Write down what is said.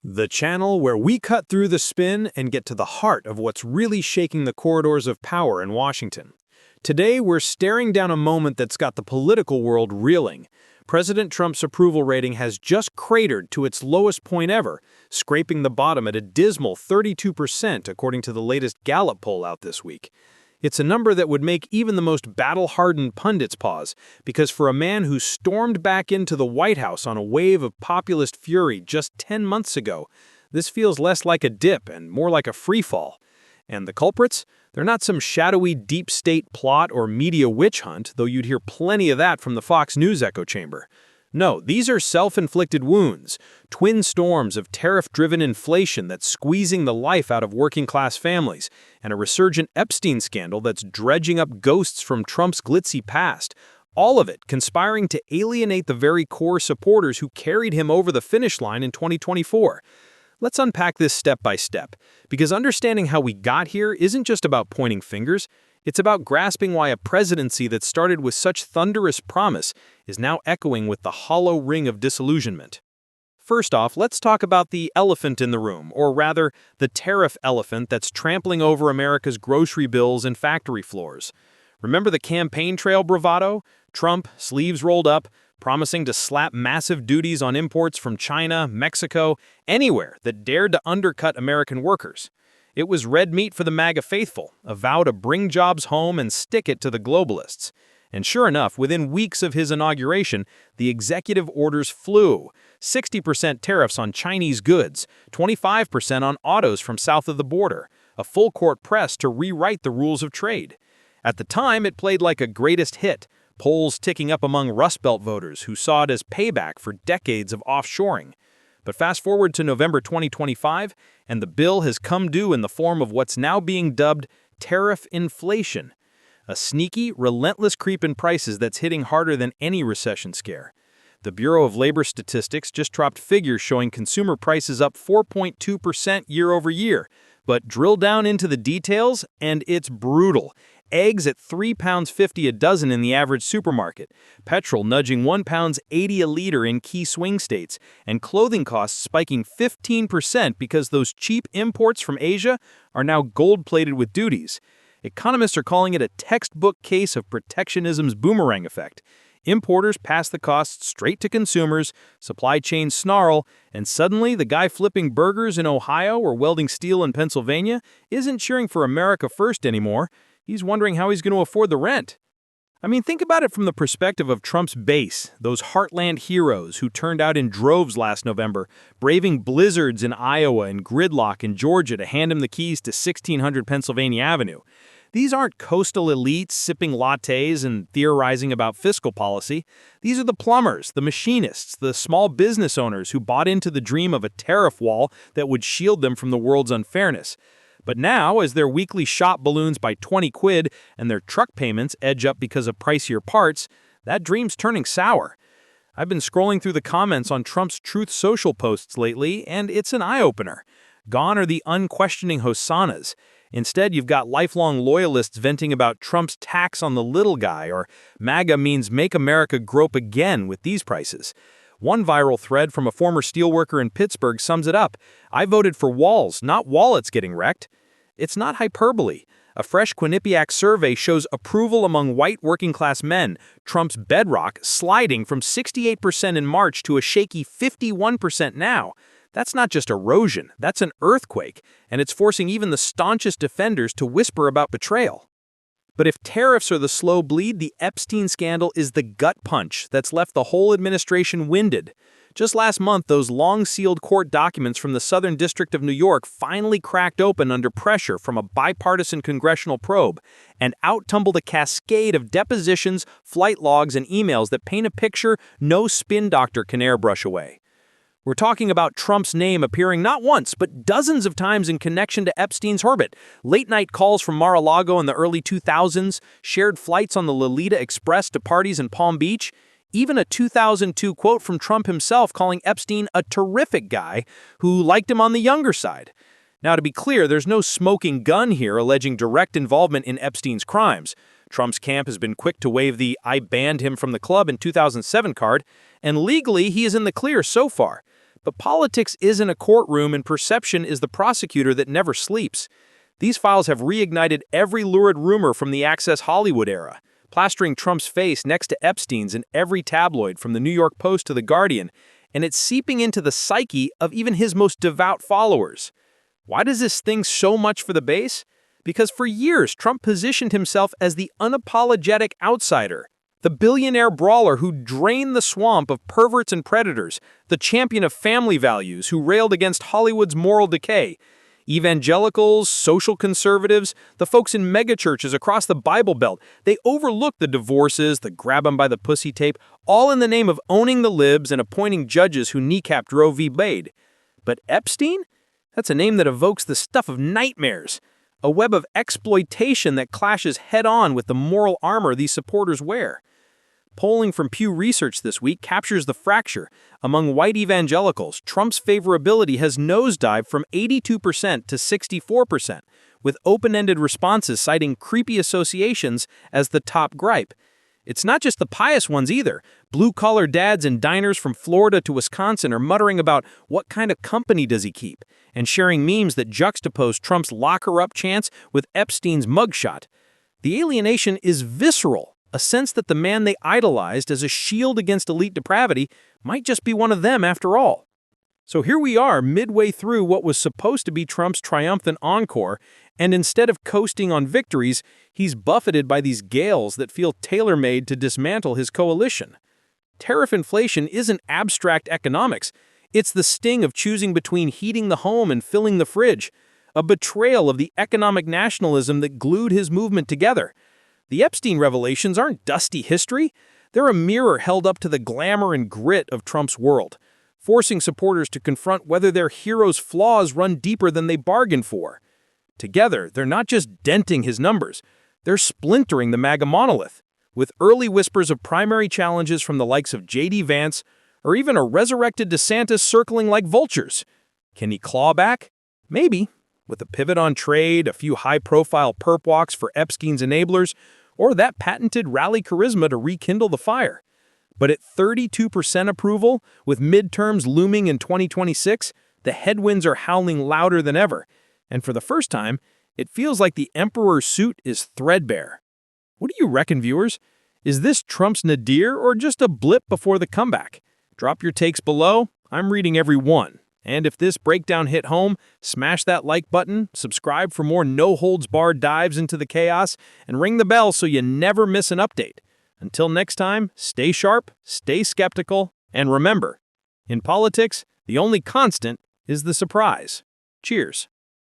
The channel where we cut through the spin and get to the heart of what's really shaking the corridors of power in Washington. Today, we're staring down a moment that's got the political world reeling. President Trump's approval rating has just cratered to its lowest point ever, scraping the bottom at a dismal 32% according to the latest Gallup poll out this week. It's a number that would make even the most battle-hardened pundits pause, because for a man who stormed back into the White House on a wave of populist fury just 10 months ago, this feels less like a dip and more like a freefall. And the culprits? They're not some shadowy deep state plot or media witch hunt, though you'd hear plenty of that from the Fox News echo chamber. No, these are self-inflicted wounds, twin storms of tariff-driven inflation that's squeezing the life out of working-class families, and a resurgent Epstein scandal that's dredging up ghosts from Trump's glitzy past, all of it conspiring to alienate the very core supporters who carried him over the finish line in 2024. Let's unpack this step by step, because understanding how we got here isn't just about pointing fingers. It's about grasping why a presidency that started with such thunderous promise is now echoing with the hollow ring of disillusionment. First off, let's talk about the elephant in the room, or rather, the tariff elephant that's trampling over America's grocery bills and factory floors. Remember the campaign trail bravado? Trump, sleeves rolled up, promising to slap massive duties on imports from China, Mexico, anywhere that dared to undercut American workers. It was red meat for the MAGA faithful, a vow to bring jobs home and stick it to the globalists. And sure enough, within weeks of his inauguration, the executive orders flew. 60% tariffs on Chinese goods, 25% on autos from south of the border, a full-court press to rewrite the rules of trade. At the time, it played like a greatest hit, polls ticking up among Rust Belt voters who saw it as payback for decades of offshoring. But fast forward to November 2025, and the bill has come due in the form of what's now being dubbed tariff inflation, a sneaky, relentless creep in prices that's hitting harder than any recession scare. The Bureau of Labor Statistics just dropped figures showing consumer prices up 4.2% year over year. But drill down into the details, and it's brutal. Eggs at £3.50 a dozen in the average supermarket, petrol nudging £1.80 a liter in key swing states, and clothing costs spiking 15% because those cheap imports from Asia are now gold-plated with duties. Economists are calling it a textbook case of protectionism's boomerang effect. Importers pass the costs straight to consumers, supply chains snarl, and suddenly the guy flipping burgers in Ohio or welding steel in Pennsylvania isn't cheering for America first anymore. He's wondering how he's going to afford the rent. I mean, think about it from the perspective of Trump's base, those heartland heroes who turned out in droves last November, braving blizzards in Iowa and gridlock in Georgia to hand him the keys to 1600 Pennsylvania Avenue. These aren't coastal elites sipping lattes and theorizing about fiscal policy. These are the plumbers, the machinists, the small business owners who bought into the dream of a tariff wall that would shield them from the world's unfairness. But now, as their weekly shop balloons by 20 quid and their truck payments edge up because of pricier parts, that dream's turning sour. I've been scrolling through the comments on Trump's Truth Social posts lately, and it's an eye-opener. Gone are the unquestioning hosannas. Instead, you've got lifelong loyalists venting about Trump's tax on the little guy, or MAGA means make America grope again with these prices. One viral thread from a former steelworker in Pittsburgh sums it up. I voted for walls, not wallets getting wrecked. It's not hyperbole. A fresh Quinnipiac survey shows approval among white working-class men, Trump's bedrock, sliding from 68% in March to a shaky 51% now. That's not just erosion, that's an earthquake, and it's forcing even the staunchest defenders to whisper about betrayal. But if tariffs are the slow bleed, the Epstein scandal is the gut punch that's left the whole administration winded. Just last month, those long-sealed court documents from the Southern District of New York finally cracked open under pressure from a bipartisan congressional probe, and out tumbled a cascade of depositions, flight logs, and emails that paint a picture no spin doctor can airbrush away. We're talking about Trump's name appearing not once, but dozens of times in connection to Epstein's orbit. Late-night calls from Mar-a-Lago in the early 2000s, shared flights on the Lolita Express to parties in Palm Beach, even a 2002 quote from Trump himself calling Epstein a terrific guy who liked him on the younger side. Now, to be clear, there's no smoking gun here alleging direct involvement in Epstein's crimes. Trump's camp has been quick to wave the "I banned him from the club in 2007" card, and legally he is in the clear so far. But politics isn't a courtroom, and perception is the prosecutor that never sleeps. These files have reignited every lurid rumor from the Access Hollywood era, plastering Trump's face next to Epstein's in every tabloid from the New York Post to The Guardian, and it's seeping into the psyche of even his most devout followers. Why does this sting so much for the base? Because for years, Trump positioned himself as the unapologetic outsider, the billionaire brawler who drained the swamp of perverts and predators, the champion of family values who railed against Hollywood's moral decay. Evangelicals, social conservatives, the folks in megachurches across the Bible Belt, they overlooked the divorces, the grab 'em by the pussy tape, all in the name of owning the libs and appointing judges who kneecapped Roe v. Wade. But Epstein? That's a name that evokes the stuff of nightmares. A web of exploitation that clashes head-on with the moral armor these supporters wear. Polling from Pew Research this week captures the fracture. Among white evangelicals, Trump's favorability has nosedived from 82% to 64%, with open-ended responses citing creepy associations as the top gripe. It's not just the pious ones either. Blue-collar dads in diners from Florida to Wisconsin are muttering about what kind of company does he keep, and sharing memes that juxtapose Trump's lock-her-up chants with Epstein's mugshot. The alienation is visceral. A sense that the man they idolized as a shield against elite depravity might just be one of them after all. So here we are, midway through what was supposed to be Trump's triumphant encore, and instead of coasting on victories, he's buffeted by these gales that feel tailor-made to dismantle his coalition. Tariff inflation isn't abstract economics. It's the sting of choosing between heating the home and filling the fridge, a betrayal of the economic nationalism that glued his movement together. The Epstein revelations aren't dusty history. They're a mirror held up to the glamour and grit of Trump's world, forcing supporters to confront whether their hero's flaws run deeper than they bargained for. Together, they're not just denting his numbers, they're splintering the MAGA monolith, with early whispers of primary challenges from the likes of J.D. Vance, or even a resurrected DeSantis circling like vultures. Can he claw back? Maybe. With a pivot on trade, a few high-profile perp walks for Epstein's enablers, or that patented rally charisma to rekindle the fire. But at 32% approval, with midterms looming in 2026, the headwinds are howling louder than ever. And for the first time, it feels like the emperor's suit is threadbare. What do you reckon, viewers? Is this Trump's nadir or just a blip before the comeback? Drop your takes below. I'm reading every one. And if this breakdown hit home, smash that like button, subscribe for more no-holds-barred dives into the chaos, and ring the bell so you never miss an update. Until next time, stay sharp, stay skeptical, and remember, in politics, the only constant is the surprise. Cheers.